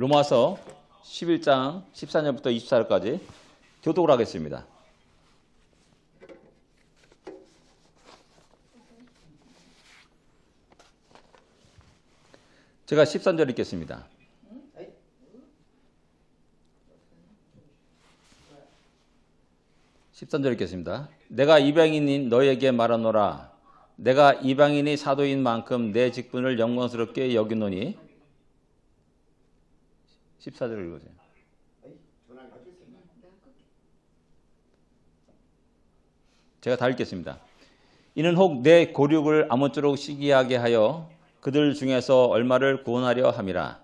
로마서 11장 14절부터 24절까지 교독을 하겠습니다. 제가 13절 읽겠습니다. 13절 읽겠습니다. 내가 이방인인 너에게 말하노라. 내가 이방인이 사도인 만큼 내 직분을 영광스럽게 여기노니. 14절 읽으세요. 제가 다 읽겠습니다. 이는 혹 내 고륙을 아무쪼록 시기하게 하여 그들 중에서 얼마를 구원하려 함이라.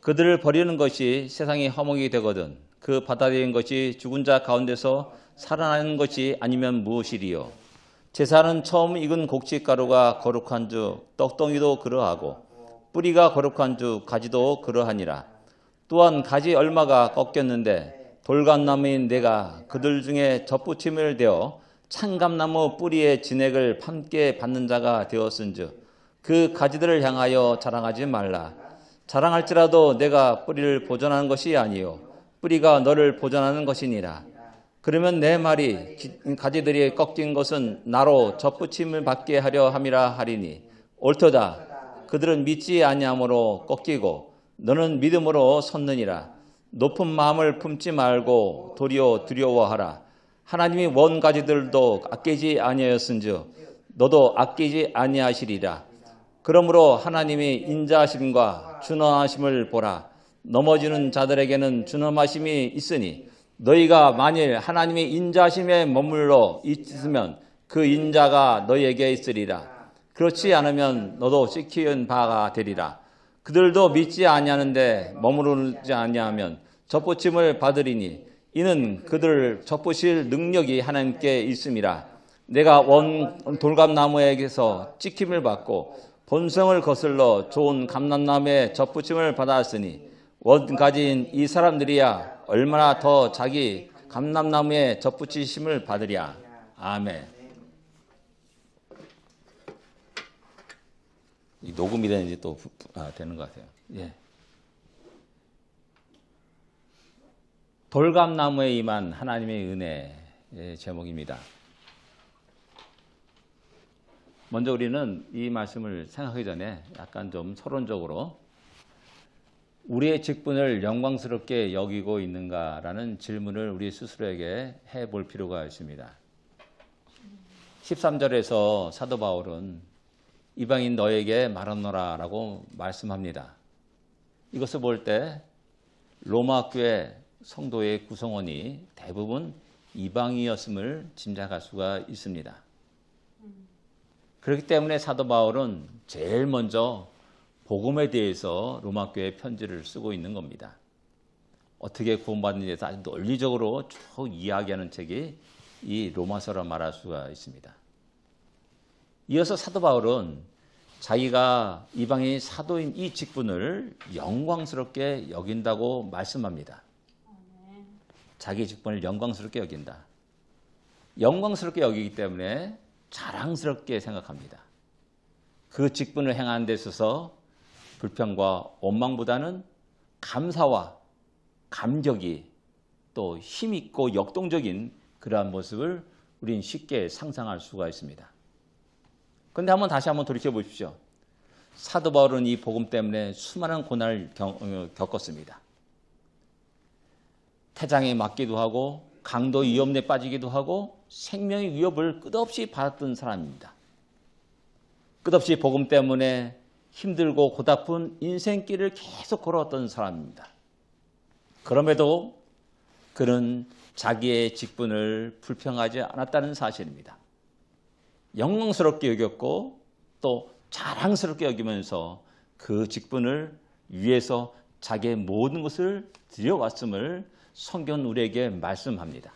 그들을 버리는 것이 세상의 허목이 되거든 그 받아들이는 것이 죽은 자 가운데서 살아나는 것이 아니면 무엇이리요. 제사는 처음 익은 곡식가루가 거룩한 주 떡덩이도 그러하고 뿌리가 거룩한 주 가지도 그러하니라. 또한 가지 얼마가 꺾였는데 돌감나무인 내가 그들 중에 접붙임을 되어 창감나무 뿌리의 진액을 함께 받는 자가 되었은즉 그 가지들을 향하여 자랑하지 말라. 자랑할지라도 내가 뿌리를 보존하는 것이 아니요 뿌리가 너를 보존하는 것이니라. 그러면 내 말이 가지들이 꺾인 것은 나로 접붙임을 받게 하려 함이라 하리니 옳도다. 그들은 믿지 아니함으로 꺾이고 너는 믿음으로 섰느니라. 높은 마음을 품지 말고 도리어 두려워하라. 하나님이 원 가지들도 아끼지 아니하였은즉 너도 아끼지 아니하시리라. 그러므로 하나님이 인자하심과 준엄하심을 보라. 넘어지는 자들에게는 준엄하심이 있으니 너희가 만일 하나님의 인자하심에 머물러 있으면 그 인자가 너희에게 있으리라. 그렇지 않으면 너도 씻기는 바가 되리라. 그들도 믿지 아니하는데 머무르지 아니하면 접붙임을 받으리니 이는 그들 접붙일 능력이 하나님께 있음이라. 내가 원 돌감나무에게서 찍힘을 받고 본성을 거슬러 좋은 감람나무에 접붙임을 받았으니 원가지인 이 사람들이야 얼마나 더 자기 감람나무에 접붙이심을 받으랴. 아멘. 이 녹음이 되는지 또 되는 것 같아요. 예. 돌감나무에 임한 하나님의 은혜의 제목입니다. 먼저 우리는 이 말씀을 생각하기 전에 약간 좀 서론적으로 우리의 직분을 영광스럽게 여기고 있는가라는 질문을 우리 스스로에게 해볼 필요가 있습니다. 13절에서 사도 바울은 이방인 너에게 말하노라 라고 말씀합니다. 이것을 볼 때 로마 교회 성도의 구성원이 대부분 이방인이었음을 짐작할 수가 있습니다. 그렇기 때문에 사도 바울은 제일 먼저 복음에 대해서 로마 교회에 편지를 쓰고 있는 겁니다. 어떻게 구원받는지에 대해서 아주 논리적으로 쭉 이야기하는 책이 이 로마서라 말할 수가 있습니다. 이어서 사도 바울은 자기가 이방인 사도인 이 직분을 영광스럽게 여긴다고 말씀합니다. 자기 직분을 영광스럽게 여긴다. 영광스럽게 여기기 때문에 자랑스럽게 생각합니다. 그 직분을 행하는 데 있어서 불평과 원망보다는 감사와 감격이 또 힘있고 역동적인 그러한 모습을 우린 쉽게 상상할 수가 있습니다. 그런데 다시 한번 돌이켜 보십시오. 사도 바울은 이 복음 때문에 수많은 고난을 겪었습니다. 태장에 맞기도 하고 강도 위험에 빠지기도 하고 생명의 위협을 끝없이 받았던 사람입니다. 끝없이 복음 때문에 힘들고 고달픈 인생길을 계속 걸어왔던 사람입니다. 그럼에도 그는 자기의 직분을 불평하지 않았다는 사실입니다. 영광스럽게 여겼고 또 자랑스럽게 여기면서 그 직분을 위해서 자기의 모든 것을 들여왔음을 성경은 우리에게 말씀합니다.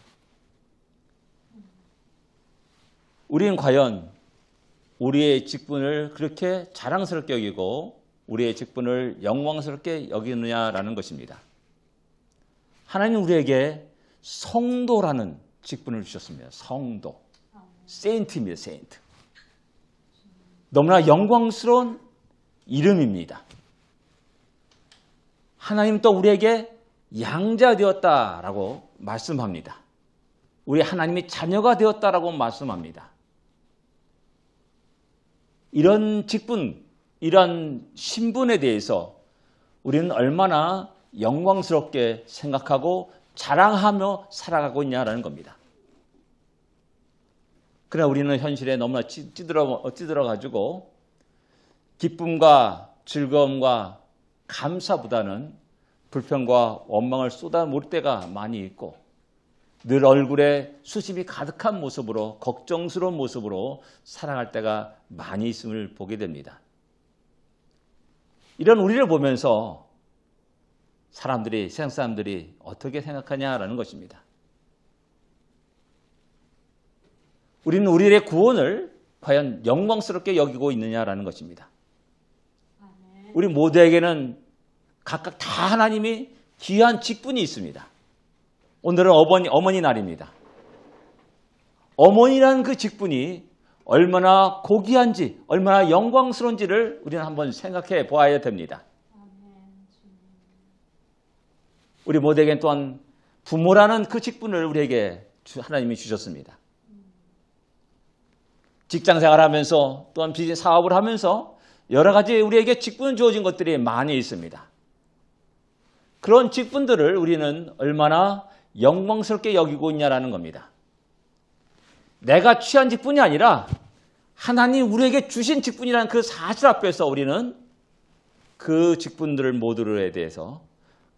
우리는 과연 우리의 직분을 그렇게 자랑스럽게 여기고 우리의 직분을 영광스럽게 여기느냐라는 것입니다. 하나님 우리에게 성도라는 직분을 주셨습니다. 성도. 세인트입니다. 세인트. 너무나 영광스러운 이름입니다. 하나님 또 우리에게 양자 되었다라고 말씀합니다. 우리 하나님이 자녀가 되었다라고 말씀합니다. 이런 직분, 이런 신분에 대해서 우리는 얼마나 영광스럽게 생각하고 자랑하며 살아가고 있냐라는 겁니다. 그러나 우리는 현실에 너무나 찌들어가지고 기쁨과 즐거움과 감사보다는 불평과 원망을 쏟아물 때가 많이 있고 늘 얼굴에 수심이 가득한 모습으로 걱정스러운 모습으로 살아갈 때가 많이 있음을 보게 됩니다. 이런 우리를 보면서 세상 사람들이 어떻게 생각하냐라는 것입니다. 우리는 우리의 구원을 과연 영광스럽게 여기고 있느냐라는 것입니다. 우리 모두에게는 각각 다 하나님이 귀한 직분이 있습니다. 오늘은 어머니 날입니다. 어머니라는 그 직분이 얼마나 고귀한지, 얼마나 영광스러운지를 우리는 한번 생각해 보아야 됩니다. 우리 모두에겐 또한 부모라는 그 직분을 우리에게 하나님이 주셨습니다. 직장 생활하면서 또한 비즈니스 사업을 하면서 여러 가지 우리에게 직분 주어진 것들이 많이 있습니다. 그런 직분들을 우리는 얼마나 영광스럽게 여기고 있냐라는 겁니다. 내가 취한 직분이 아니라 하나님 우리에게 주신 직분이라는 그 사실 앞에서 우리는 그 직분들을 모두에 대해서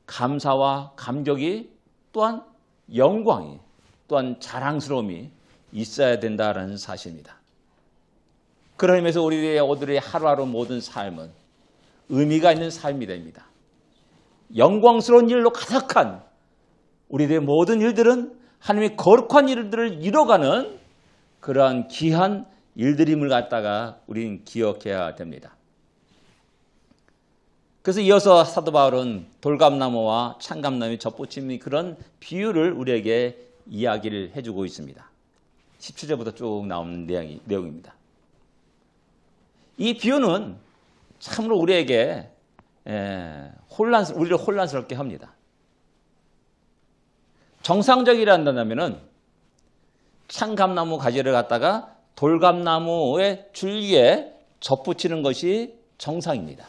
감사와 감격이 또한 영광이 또한 자랑스러움이 있어야 된다는 사실입니다. 그런 의미에서 우리의 하루하루 모든 삶은 의미가 있는 삶이 됩니다. 영광스러운 일로 가득한 우리들의 모든 일들은 하나님의 거룩한 일들을 이뤄가는 그러한 귀한 일들임을 갖다가 우리는 기억해야 됩니다. 그래서 이어서 사도 바울은 돌감나무와 창감나무의 접붙임의 그런 비유를 우리에게 이야기를 해주고 있습니다. 17절부터 쭉 나오는 내용입니다. 이 비유는 참으로 우리에게 우리를 혼란스럽게 합니다. 정상적이란다면은 창감나무 가지를 갖다가 돌감나무의 줄기에 접붙이는 것이 정상입니다.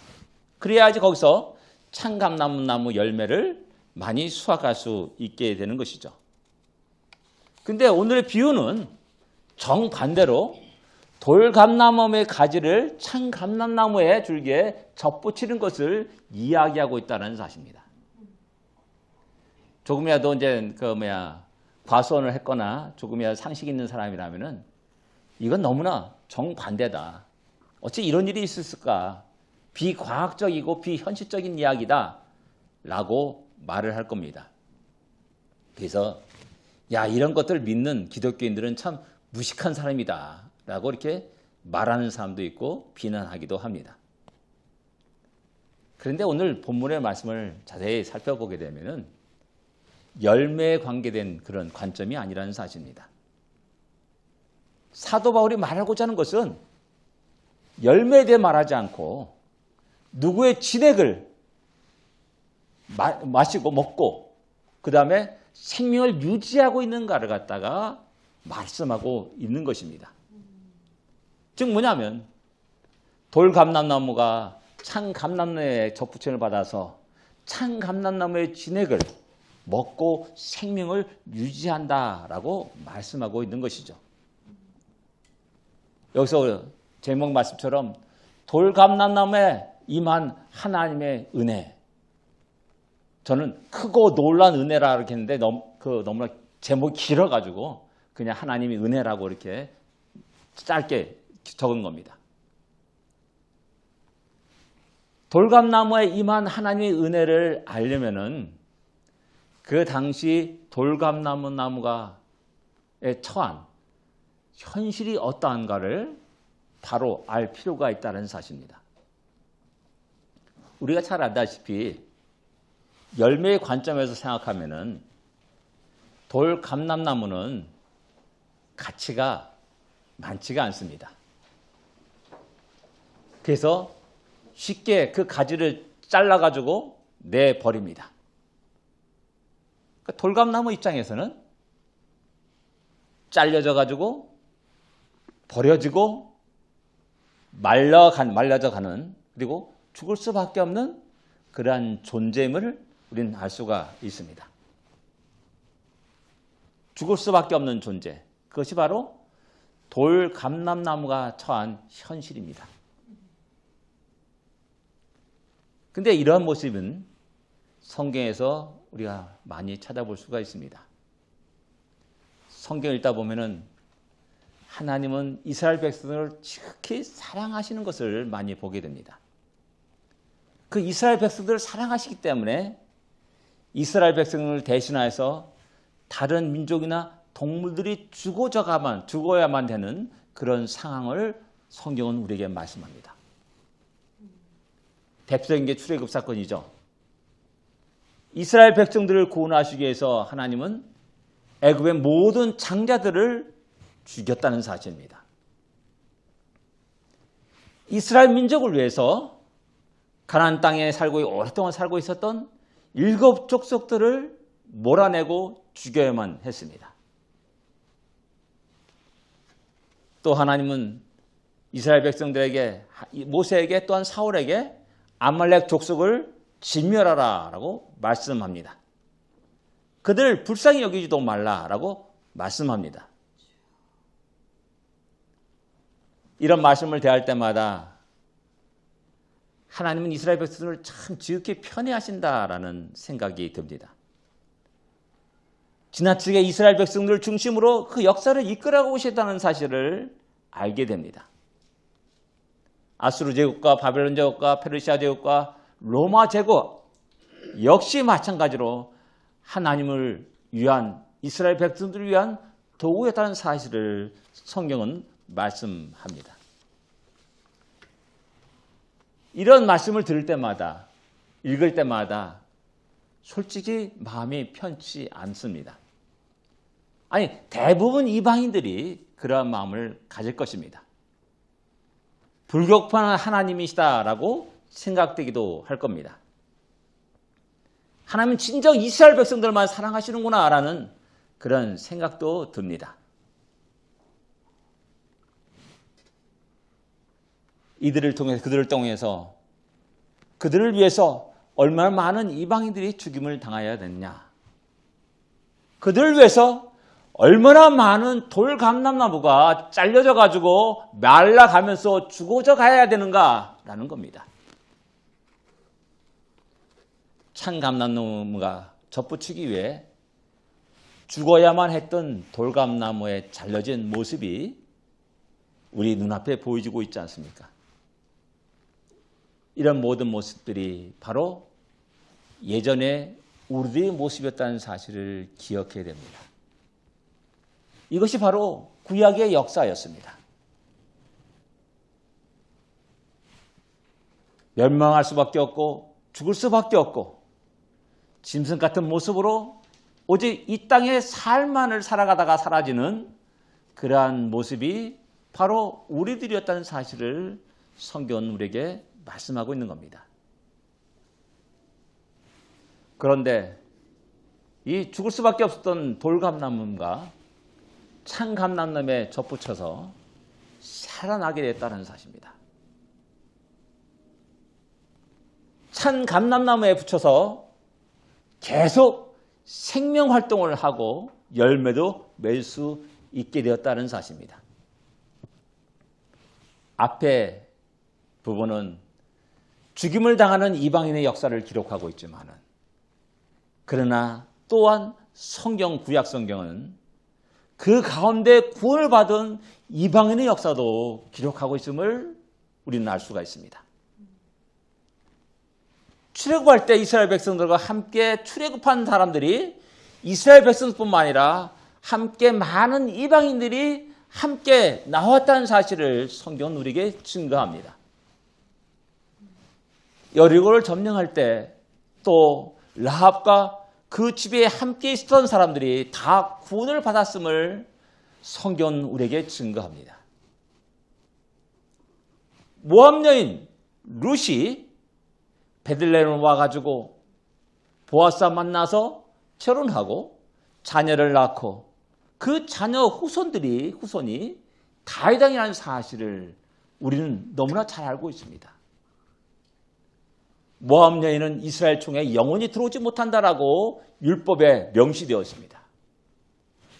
그래야지 거기서 창감나무 열매를 많이 수확할 수 있게 되는 것이죠. 근데 오늘의 비유는 정반대로 돌감나무의 가지를 창감나무의 줄기에 접붙이는 것을 이야기하고 있다는 사실입니다. 조금이라도 이제 과수원을 했거나 조금이라도 상식 있는 사람이라면은 이건 너무나 정반대다. 어찌 이런 일이 있었을까? 비과학적이고 비현실적인 이야기다. 라고 말을 할 겁니다. 그래서 이런 것들을 믿는 기독교인들은 참 무식한 사람이다. 라고 이렇게 말하는 사람도 있고 비난하기도 합니다. 그런데 오늘 본문의 말씀을 자세히 살펴보게 되면은 열매에 관계된 그런 관점이 아니라는 사실입니다. 사도 바울이 말하고자 하는 것은 열매에 대해 말하지 않고 누구의 진액을 마시고 먹고 그 다음에 생명을 유지하고 있는가를 갖다가 말씀하고 있는 것입니다. 즉 뭐냐면 돌감람나무가 창감람나무의 접붙임을 받아서 창감람나무의 진액을 먹고 생명을 유지한다라고 말씀하고 있는 것이죠. 여기서 제목 말씀처럼 돌감람나무에 임한 하나님의 은혜. 저는 크고 놀란 은혜라 이렇게 했는데 너무나 제목이 길어가지고 그냥 하나님의 은혜라고 이렇게 짧게 적은 겁니다. 돌감나무에 임한 하나님의 은혜를 알려면은 그 당시 돌감나무가 처한 현실이 어떠한가를 바로 알 필요가 있다는 사실입니다. 우리가 잘 알다시피 열매의 관점에서 생각하면은 돌감람나무는 가치가 많지가 않습니다. 그래서 쉽게 그 가지를 잘라가지고 내버립니다. 그러니까 돌감나무 입장에서는 잘려져 가지고 버려지고 말려져 가는, 그리고 죽을 수밖에 없는 그러한 존재임을 우리는 알 수가 있습니다. 죽을 수밖에 없는 존재, 그것이 바로 돌감람나무가 처한 현실입니다. 근데 이러한 모습은 성경에서 우리가 많이 찾아볼 수가 있습니다. 성경을 읽다 보면은 하나님은 이스라엘 백성을 지극히 사랑하시는 것을 많이 보게 됩니다. 그 이스라엘 백성들을 사랑하시기 때문에 이스라엘 백성을 대신하여서 다른 민족이나 동물들이 죽어야만 되는 그런 상황을 성경은 우리에게 말씀합니다. 대표적인 게 출애굽 사건이죠. 이스라엘 백성들을 구원하시기 위해서 하나님은 애굽의 모든 장자들을 죽였다는 사실입니다. 이스라엘 민족을 위해서 가나안 땅에 오랫동안 살고 있었던 7 족속들을 몰아내고 죽여야만 했습니다. 또 하나님은 이스라엘 백성들에게, 모세에게, 또한 사울에게 아말렉 족속을 진멸하라라고 말씀합니다. 그들 불쌍히 여기지도 말라라고 말씀합니다. 이런 말씀을 대할 때마다 하나님은 이스라엘 백성을 참 지극히 편애하신다라는 생각이 듭니다. 지나치게 이스라엘 백성들 중심으로 그 역사를 이끌어가고 오셨다는 사실을 알게 됩니다. 아수르 제국과 바벨론 제국과 페르시아 제국과 로마 제국 역시 마찬가지로 하나님을 위한, 이스라엘 백성들을 위한 도구였다는 사실을 성경은 말씀합니다. 이런 말씀을 들을 때마다, 읽을 때마다 솔직히 마음이 편치 않습니다. 아니, 대부분 이방인들이 그러한 마음을 가질 것입니다. 불격파는 하나님이시다라고 생각되기도 할 겁니다. 하나님은 진정 이스라엘 백성들만 사랑하시는구나라는 그런 생각도 듭니다. 그들을 통해서 그들을 위해서 얼마나 많은 이방인들이 죽임을 당해야 됐냐. 그들을 위해서 얼마나 많은 돌감람나무가 잘려져 가지고 말라가면서 죽어져 가야 되는가라는 겁니다. 찬 감람나무가 접붙이기 위해 죽어야만 했던 돌감나무의 잘려진 모습이 우리 눈앞에 보이고 있지 않습니까? 이런 모든 모습들이 바로 예전에 우리들의 모습이었다는 사실을 기억해야 됩니다. 이것이 바로 구약의 역사였습니다. 멸망할 수밖에 없고 죽을 수밖에 없고 짐승 같은 모습으로 오직 이 땅의 삶만을 살아가다가 사라지는 그러한 모습이 바로 우리들이었다는 사실을 성경은 우리에게 말씀하고 있는 겁니다. 그런데 이 죽을 수밖에 없었던 돌감람과 찬감람나무에 접붙여서 살아나게 됐다는 사실입니다. 찬감람나무에 붙여서 계속 생명활동을 하고 열매도 맺을 수 있게 되었다는 사실입니다. 앞에 부분은 죽임을 당하는 이방인의 역사를 기록하고 있지만, 그러나 또한 구약 성경은 그 가운데 구원을 받은 이방인의 역사도 기록하고 있음을 우리는 알 수가 있습니다. 출애굽할 때 이스라엘 백성들과 함께 출애굽한 사람들이 이스라엘 백성뿐만 아니라 함께 많은 이방인들이 함께 나왔다는 사실을 성경은 우리에게 증거합니다. 여리고를 점령할 때 또 라합과 그 집에 함께 있었던 사람들이 다 구원을 받았음을 성경은 우리에게 증거합니다. 모압 여인 룻이 베들레헴에 와가지고 보아스와 만나서 결혼하고 자녀를 낳고 그 자녀 후손이 다윗왕이라는 사실을 우리는 너무나 잘 알고 있습니다. 모압 여인은 이스라엘 총에 영원히 들어오지 못한다라고 율법에 명시되었습니다.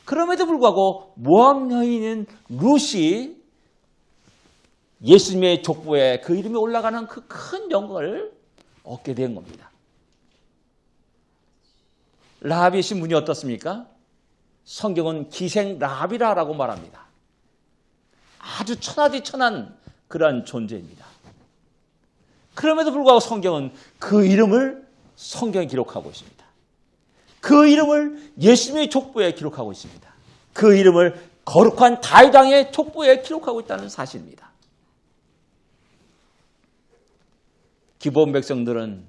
그럼에도 불구하고 모압 여인인 룻이 예수님의 족보에 그 이름이 올라가는 그 큰 영광을 얻게 된 겁니다. 라합의 신분이 어떻습니까? 성경은 기생 라합이라고 말합니다. 아주 천하디 천한 그러한 존재입니다. 그럼에도 불구하고 성경은 그 이름을 성경에 기록하고 있습니다. 그 이름을 예수님의 족보에 기록하고 있습니다. 그 이름을 거룩한 다윗 왕의 족보에 기록하고 있다는 사실입니다. 기브온 백성들은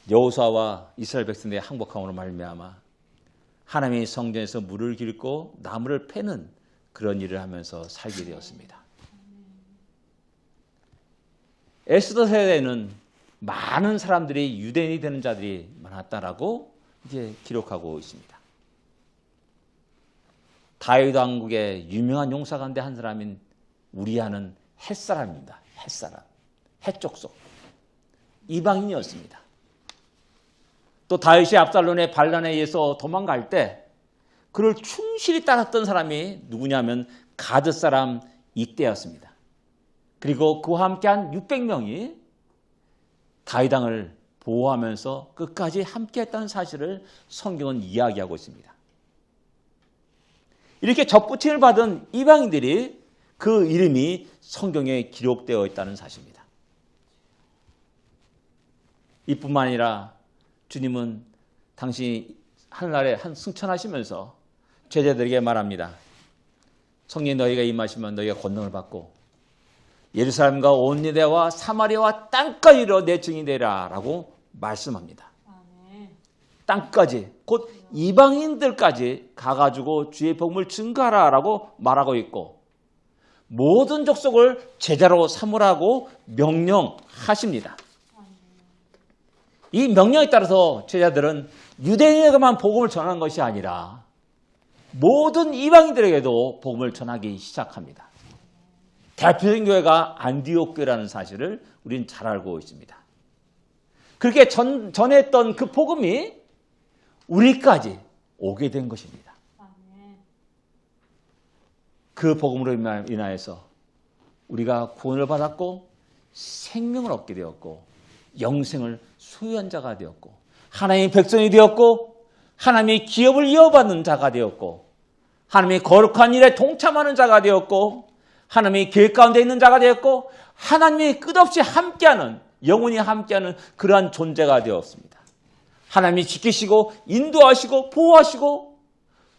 여호수아와 이스라엘 백성들의 항복함으로 말미암아 하나님의 성전에서 물을 길고 나무를 패는 그런 일을 하면서 살게 되었습니다. 에스더 세대에는 많은 사람들이 유대인이 되는 자들이 많았다라고 이제 기록하고 있습니다. 다윗 왕국의 유명한 용사 가운데 한 사람인 우리아는 햇사람입니다. 햇사람, 해족속 이방인이었습니다. 또 다윗이 압살롬의 반란에 의해서 도망갈 때 그를 충실히 따랐던 사람이 누구냐면 가드 사람 이때였습니다. 그리고 그와 함께한 600명이 다윗 왕을 보호하면서 끝까지 함께했다는 사실을 성경은 이야기하고 있습니다. 이렇게 접붙임을 받은 이방인들이 그 이름이 성경에 기록되어 있다는 사실입니다. 이뿐만 아니라 주님은 당신이 하늘나라에 승천하시면서 제자들에게 말합니다. 성령이 너희가 임하시면 너희가 권능을 받고 예루살렘과 온 유대와 사마리아와 땅까지 이르러 내 증인이 되라 라고 말씀합니다. 땅까지 곧 이방인들까지 가가지고 주의 복음을 증거하라 라고 말하고 있고 모든 족속을 제자로 삼으라고 명령하십니다. 이 명령에 따라서 제자들은 유대인에게만 복음을 전하는 것이 아니라 모든 이방인들에게도 복음을 전하기 시작합니다. 대표적인 교회가 안디옥 교회라는 사실을 우리는 잘 알고 있습니다. 그렇게 전했던 그 복음이 우리까지 오게 된 것입니다. 그 복음으로 인하여서 우리가 구원을 받았고 생명을 얻게 되었고 영생을 소유한 자가 되었고 하나님의 백성이 되었고 하나님의 기업을 이어받는 자가 되었고 하나님의 거룩한 일에 동참하는 자가 되었고 하나님의 계획 가운데 있는 자가 되었고 하나님이 끝없이 함께하는 영원히 함께하는 그러한 존재가 되었습니다. 하나님이 지키시고 인도하시고 보호하시고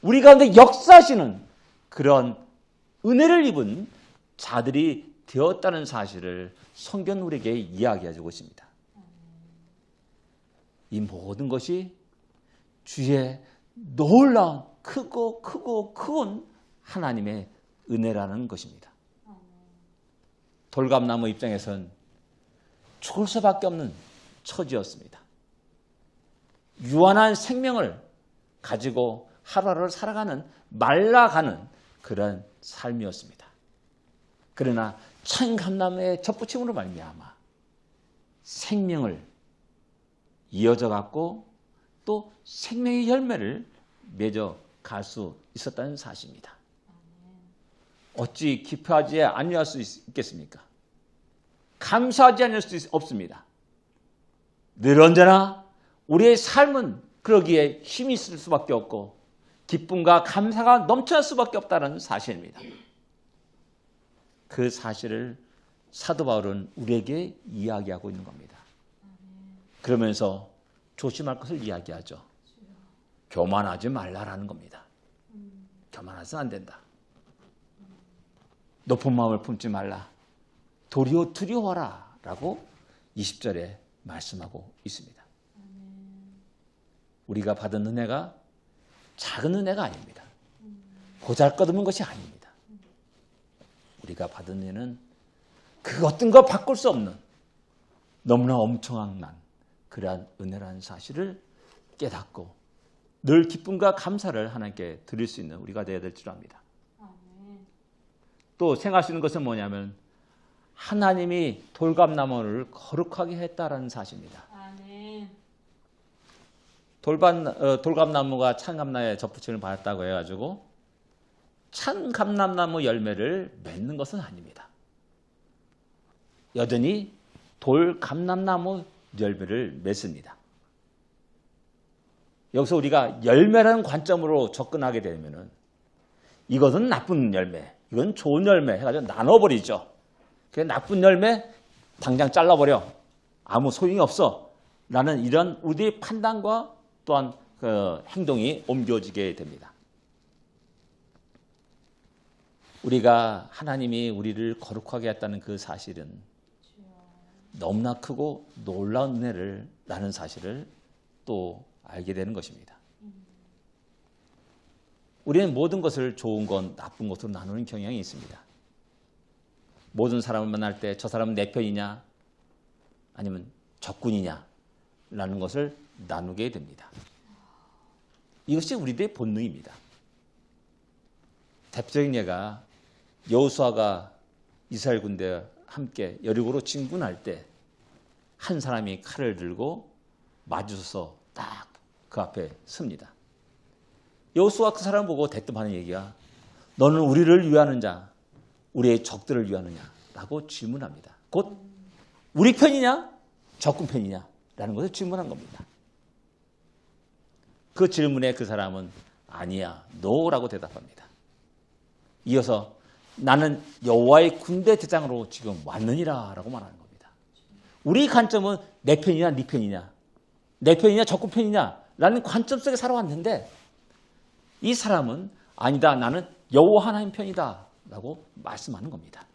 우리 가운데 역사하시는 그런 은혜를 입은 자들이 되었다는 사실을 성경 우리에게 이야기해주고 있습니다. 이 모든 것이 주의 놀라운 크고 큰 하나님의 은혜라는 것입니다. 돌감나무 입장에선 죽을 수밖에 없는 처지였습니다. 유한한 생명을 가지고 하루하루를 살아가는 말라가는 그런 삶이었습니다. 그러나 참감나무의 접붙임으로 말미암아 생명을 이어져 갔고 또 생명의 열매를 맺어 갈 수 있었다는 사실입니다. 어찌 기뻐하지 아니할 수 있겠습니까? 감사하지 않을 수 없습니다. 늘 언제나 우리의 삶은 그러기에 힘이 있을 수밖에 없고 기쁨과 감사가 넘쳐날 수밖에 없다는 사실입니다. 그 사실을 사도 바울은 우리에게 이야기하고 있는 겁니다. 그러면서 조심할 것을 이야기하죠. 교만하지 말라라는 겁니다. 교만해서는 안 된다. 높은 마음을 품지 말라. 도리어 두려워라 라고 20절에 말씀하고 있습니다. 우리가 받은 은혜가 작은 은혜가 아닙니다. 보잘것없는 것이 아닙니다. 우리가 받은 은혜는 그 어떤 거 바꿀 수 없는 너무나 엄청난 그러한 은혜라는 사실을 깨닫고 늘 기쁨과 감사를 하나님께 드릴 수 있는 우리가 되어야 될 줄 압니다. 또 생각할 수 있는 것은 뭐냐면 하나님이 돌감나무를 거룩하게 했다라는 사실입니다. 돌감나무가 참감나무에 접붙임을 받았다고 해가지고 참감나무 열매를 맺는 것은 아닙니다. 여전히 돌감나무 열매를 맺습니다. 여기서 우리가 열매라는 관점으로 접근하게 되면은 이것은 나쁜 열매, 이건 좋은 열매 해가지고 나눠버리죠. 그 나쁜 열매 당장 잘라버려. 아무 소용이 없어. 라는 이런 우리의 판단과 또한 그 행동이 옮겨지게 됩니다. 우리가 하나님이 우리를 거룩하게 했다는 그 사실은 너무나 크고 놀라운 은혜를 라는 사실을 또 알게 되는 것입니다. 우리는 모든 것을 좋은 것, 나쁜 것으로 나누는 경향이 있습니다. 모든 사람을 만날 때 저 사람은 내 편이냐 아니면 적군이냐 라는 것을 나누게 됩니다. 이것이 우리들의 본능입니다. 대표적인 예가 여호수아가 이스라엘 군대와 함께 여리고로 진군할 때 한 사람이 칼을 들고 마주서서 딱 그 앞에 섭니다. 여호수아 그 사람 보고 대뜸하는 얘기가 너는 우리를 위하는 자, 우리의 적들을 위하느냐 라고 질문합니다. 곧 우리 편이냐 적군 편이냐 라는 것을 질문한 겁니다. 그 질문에 그 사람은 아니야, 노라고 대답합니다. 이어서 나는 여호와의 군대 대장으로 지금 왔느니라 라고 말하는 겁니다. 우리 관점은 내 편이냐 네 편이냐, 내 편이냐 적군 편이냐 라는 관점 속에 살아왔는데 이 사람은 아니다, 나는 여호와 하나님 편이다 라고 말씀하는 겁니다.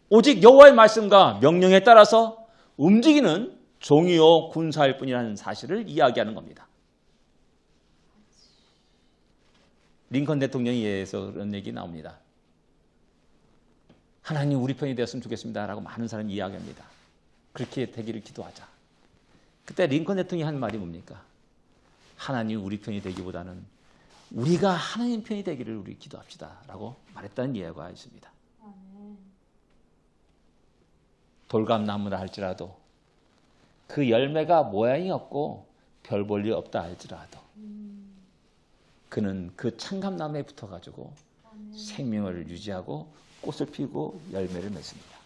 오직 여호와의 말씀과 명령에 따라서 움직이는 종이요 군사일 뿐이라는 사실을 이야기하는 겁니다. 링컨 대통령에 의해서 그런 얘기 나옵니다. 하나님 우리 편이 되었으면 좋겠습니다 라고 많은 사람이 이야기합니다. 그렇게 되기를 기도하자. 그때 링컨 대통령이 한 말이 뭡니까? 하나님 우리 편이 되기보다는 우리가 하나님 편이 되기를 우리 기도합시다 라고 말했다는 예가 있습니다. 돌감나무라 할지라도 그 열매가 모양이 없고 별 볼 일 없다 할지라도 그는 그 참감나무에 붙어가지고 생명을 유지하고 꽃을 피우고 열매를 맺습니다.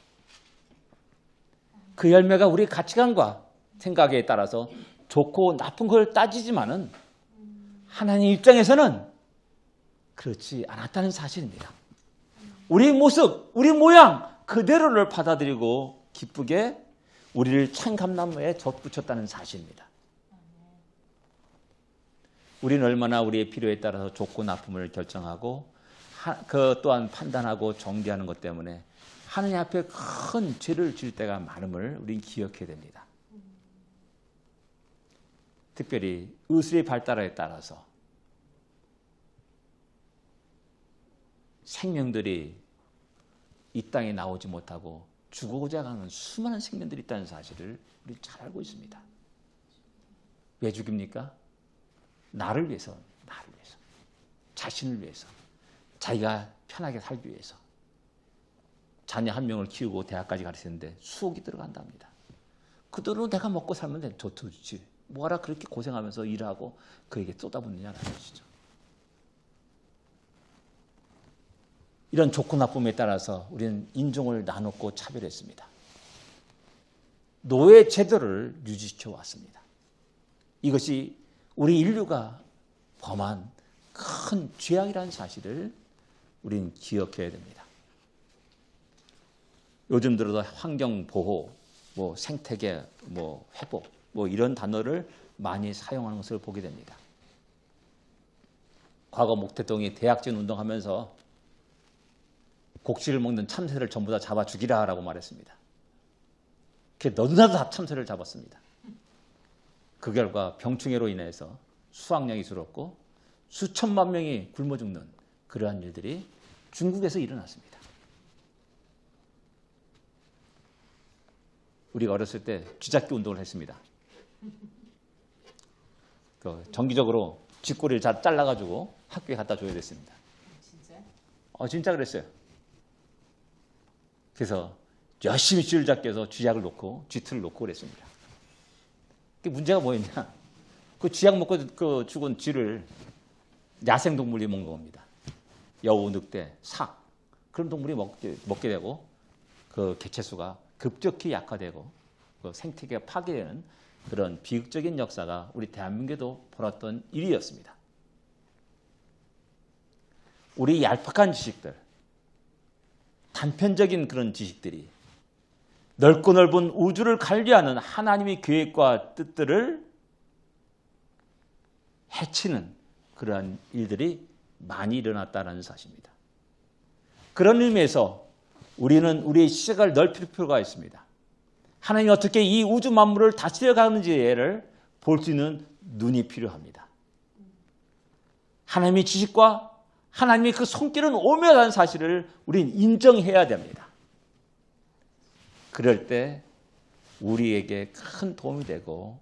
그 열매가 우리의 가치관과 생각에 따라서 좋고 나쁜 걸 따지지만은 하나님 입장에서는 그렇지 않았다는 사실입니다. 우리 모습, 우리 모양 그대로를 받아들이고 기쁘게 우리를 참감나무에 접붙였다는 사실입니다. 우리는 얼마나 우리의 필요에 따라서 좋고 나쁨을 결정하고 그 또한 판단하고 정죄하는 것 때문에 하나님 앞에 큰 죄를 지을 때가 많음을 우리는 기억해야 됩니다. 특별히 의술의 발달에 따라서 생명들이 이 땅에 나오지 못하고 죽어고자 하는 수많은 생명들이 있다는 사실을 우리 잘 알고 있습니다. 왜 죽입니까? 나를 위해서, 자신을 위해서, 자기가 편하게 살기 위해서. 자녀 한 명을 키우고 대학까지 가르치는데 수억이 들어간답니다. 그 돈으로 내가 먹고 살면 좋지. 뭐하라 그렇게 고생하면서 일하고 그에게 쏟아붓느냐라는 것이죠. 이런 좋고 나쁨에 따라서 우리는 인종을 나눴고 차별했습니다. 노예 제도를 유지시켜 왔습니다. 이것이 우리 인류가 범한 큰 죄악이라는 사실을 우리는 기억해야 됩니다. 요즘 들어서 환경보호, 생태계, 회복, 이런 단어를 많이 사용하는 것을 보게 됩니다. 과거 목 대통령이 대약진 운동하면서 곡식을 먹는 참새를 전부 다 잡아 죽이라라고 말했습니다. 너도나도 다 참새를 잡았습니다. 그 결과 병충해로 인해서 수확량이 줄었고 수천만 명이 굶어 죽는 그러한 일들이 중국에서 일어났습니다. 우리가 어렸을 때 쥐잡기 운동을 했습니다. 정기적으로 쥐꼬리를 잘라가지고 학교에 갖다 줘야 됐습니다. 진짜요? 진짜 그랬어요. 그래서 열심히 쥐를 잡기 위해서 쥐약을 놓고 쥐틀을 놓고 그랬습니다. 그 문제가 뭐였냐? 그 쥐약 먹고 그 죽은 쥐를 야생동물이 먹는 겁니다. 여우, 늑대, 삭 그런 동물이 먹게 되고 그 개체수가 급격히 약화되고 그 생태계가 파괴되는 그런 비극적인 역사가 우리 대한민국에도 벌었던 일이었습니다. 우리 얄팍한 지식들, 단편적인 그런 지식들이 넓고 넓은 우주를 관리하는 하나님의 계획과 뜻들을 해치는 그러한 일들이 많이 일어났다는 사실입니다. 그런 의미에서 우리는 우리의 시각을 넓힐 필요가 있습니다. 하나님이 어떻게 이 우주 만물을 다스려가는지를 볼 수 있는 눈이 필요합니다. 하나님의 지식과 하나님의 그 손길은 오묘하다는 사실을 우리는 인정해야 됩니다. 그럴 때 우리에게 큰 도움이 되고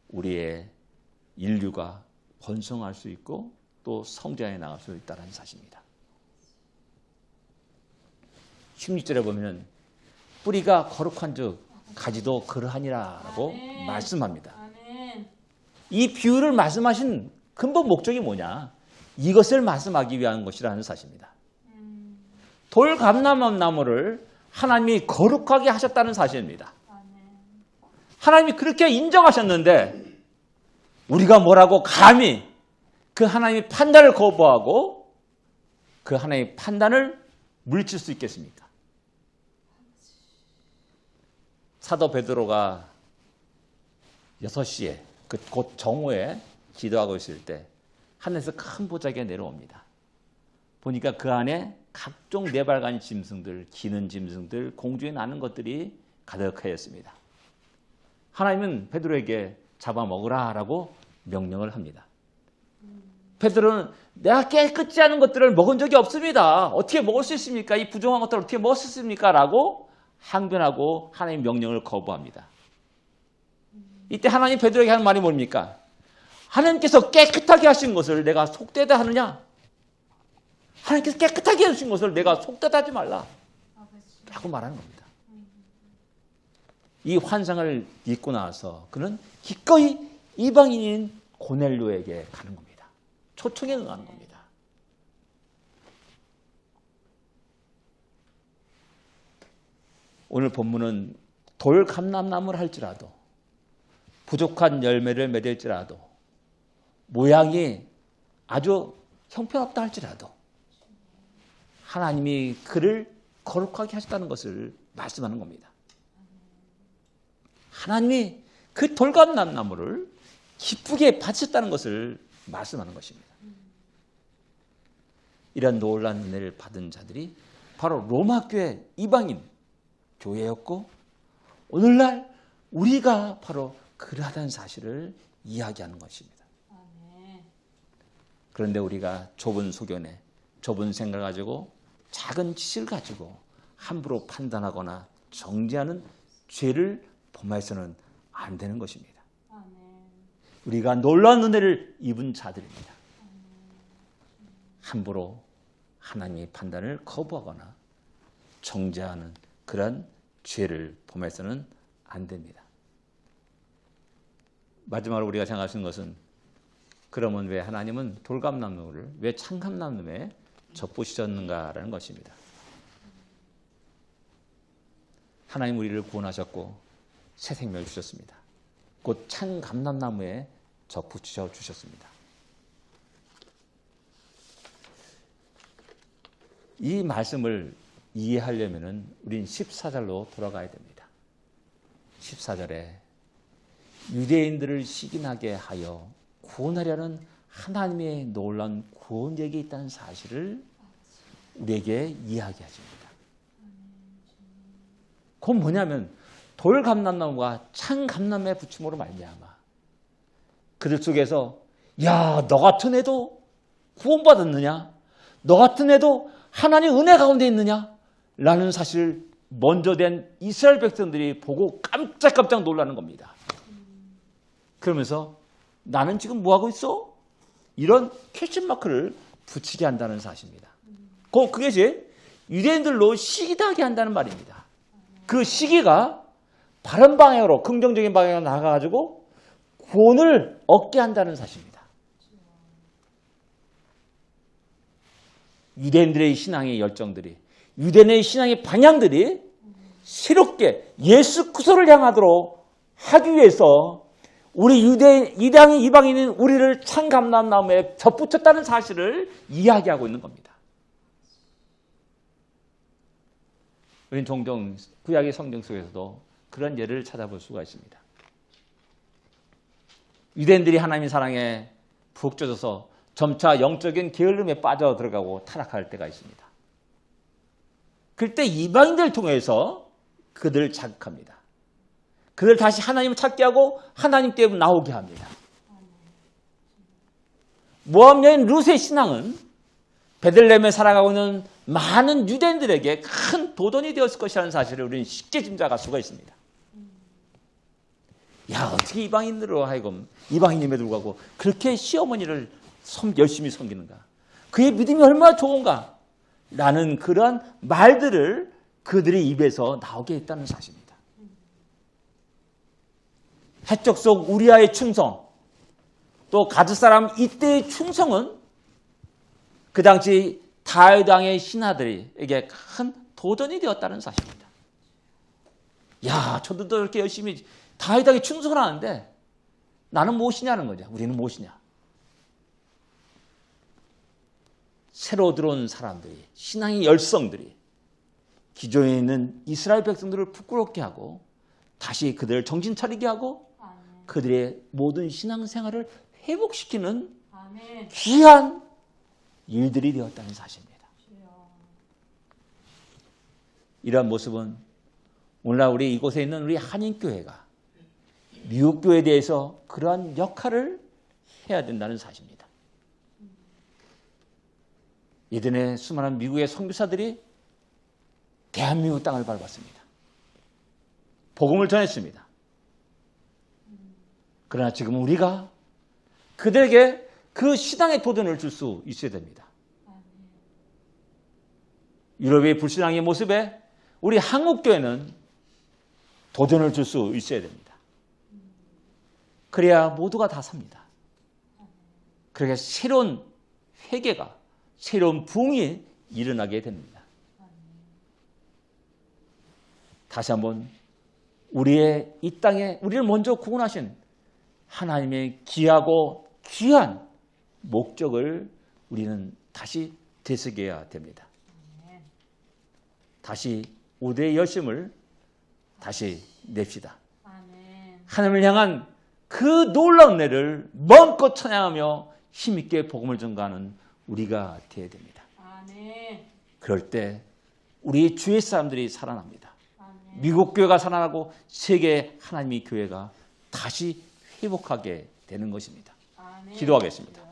우리의 인류가 번성할 수 있고 또 성장해 나갈 수 있다는 사실입니다. 16절에 보면 뿌리가 거룩한 즉 가지도 그러하니라라고 말씀합니다. 이 비유를 말씀하신 근본 목적이 뭐냐? 이것을 말씀하기 위한 것이라는 사실입니다. 돌감람나무를 하나님이 거룩하게 하셨다는 사실입니다. 하나님이 그렇게 인정하셨는데 우리가 뭐라고 감히 그 하나님의 판단을 거부하고 그 하나님의 판단을 물리칠 수 있겠습니까? 사도 베드로가 6시에 곧 정오에 기도하고 있을 때 하늘에서 큰 보자기가 내려옵니다. 보니까 그 안에 각종 네발간 짐승들, 기는 짐승들, 공중에 나는 것들이 가득하였습니다. 하나님은 베드로에게 잡아먹으라라고 명령을 합니다. 베드로는 내가 깨끗지 않은 것들을 먹은 적이 없습니다. 어떻게 먹을 수 있습니까? 이 부정한 것들을 어떻게 먹을 수 있습니까? 라고 항변하고 하나님의 명령을 거부합니다. 이때 하나님 베드로에게 하는 말이 뭡니까? 하나님께서 깨끗하게 하신 것을 내가 속되다 하느냐? 하나님께서 깨끗하게 하신 것을 내가 속되다 하지 말라 라고 말하는 겁니다. 이 환상을 읽고 나서 그는 기꺼이 이방인인 고넬료에게 가는 겁니다. 초청에 응하는 겁니다. 오늘 본문은 돌감람나무를 할지라도 부족한 열매를 맺을지라도 모양이 아주 형편없다 할지라도 하나님이 그를 거룩하게 하셨다는 것을 말씀하는 겁니다. 하나님이 그 돌감람나무를 기쁘게 바쳤다는 것을 말씀하는 것입니다. 이런 놀라운 은혜를 받은 자들이 바로 로마 교회 이방인 교회였고 오늘날 우리가 바로 그러하다는 사실을 이야기하는 것입니다. 그런데 우리가 좁은 소견에 좁은 생각을 가지고 작은 지식을 가지고 함부로 판단하거나 정죄하는 죄를 범해서는 안 되는 것입니다. 우리가 놀라운 은혜를 입은 자들입니다. 함부로 하나님의 판단을 거부하거나 정죄하는 그런 죄를 범해서는 안 됩니다. 마지막으로 우리가 생각할 수 있는 것은 그러면 왜 하나님은 돌감나무를 왜 참감나무에 접부시켰는가라는 것입니다. 하나님 우리를 구원하셨고 새 생명을 주셨습니다. 곧 참감람나무에 접붙여 주셨습니다. 이 말씀을 이해하려면 우린 14절로 돌아가야 됩니다. 14절에 유대인들을 시기나게 하여 구원하려는 하나님의 놀라운 구원력이 있다는 사실을 우리에게 이야기하십니다. 그건 뭐냐면 돌감람나무가 참감람의 부침으로 말미암아 그들 속에서 야, 너 같은 애도 구원받았느냐? 너 같은 애도 하나님 은혜 가운데 있느냐? 라는 사실을 먼저 된 이스라엘 백성들이 보고 깜짝깜짝 놀라는 겁니다. 그러면서 나는 지금 뭐하고 있어? 이런 퀘스천 마크를 붙이게 한다는 사실입니다. 그게 유대인들로 시기하게 한다는 말입니다. 그 시기가 바른 방향으로 긍정적인 방향으로 나가가지고 구원을 얻게 한다는 사실입니다. 유대인들의 신앙의 열정들이, 유대인의 신앙의 방향들이 새롭게 예수 그리스도를 향하도록 하기 위해서 우리 유대인, 이방인인 우리를 참 감람나무에 접붙였다는 사실을 이야기하고 있는 겁니다. 우리는 종종 구약의 성경 속에서도 그런 예를 찾아볼 수가 있습니다. 유대인들이 하나님의 사랑에 푹 젖어서 점차 영적인 게을름에 빠져 들어가고 타락할 때가 있습니다. 그때 이방인들을 통해서 그들을 자극합니다. 그들 다시 하나님을 찾게 하고 하나님 때문에 나오게 합니다. 모압 여인 룻의 신앙은 베들레헴에 살아가고 있는 많은 유대인들에게 큰 도전이 되었을 것이라는 사실을 우리는 쉽게 짐작할 수가 있습니다. 야, 어떻게 이방인으로 하여금 이방인임에도 불구하고 그렇게 시어머니를 열심히 섬기는가? 그의 믿음이 얼마나 좋은가? 라는 그런 말들을 그들의 입에서 나오게 했다는 사실입니다. 해적 속 우리아의 충성, 또 가드 사람 이때의 충성은 그 당시 다윗 왕의 신하들에게 큰 도전이 되었다는 사실입니다. 야, 저들도 이렇게 열심히 다윗 왕에 충성하는데 나는 무엇이냐는 거죠. 우리는 무엇이냐? 새로 들어온 사람들이, 신앙의 열성들이 기존에 있는 이스라엘 백성들을 부끄럽게 하고 다시 그들을 정신 차리게 하고 그들의 모든 신앙생활을 회복시키는 귀한 일들이 되었다는 사실입니다. 이러한 모습은 오늘날 우리 이곳에 있는 우리 한인교회가 미국교회에 대해서 그러한 역할을 해야 된다는 사실입니다. 예전에 수많은 미국의 선교사들이 대한민국 땅을 밟았습니다. 복음을 전했습니다. 그러나 지금 우리가 그들에게 그 신앙의 도전을 줄 수 있어야 됩니다. 유럽의 불신앙의 모습에 우리 한국교회는 도전을 줄 수 있어야 됩니다. 그래야 모두가 다 삽니다. 그러니까 새로운 회개가, 새로운 부흥이 일어나게 됩니다. 다시 한번 우리의 이 땅에 우리를 먼저 구원하신 하나님의 귀하고 귀한 목적을 우리는 다시 되새겨야 됩니다. 다시 우대의 열심을 다시 냅시다. 하나님을 향한 그 놀라운 은혜를 마음껏 찬양하며 힘있게 복음을 전가하는 우리가 되어야 됩니다. 그럴 때 우리 주의 사람들이 살아납니다. 미국 교회가 살아나고 세계 하나님의 교회가 다시 회복하게 되는 것입니다. 기도하겠습니다.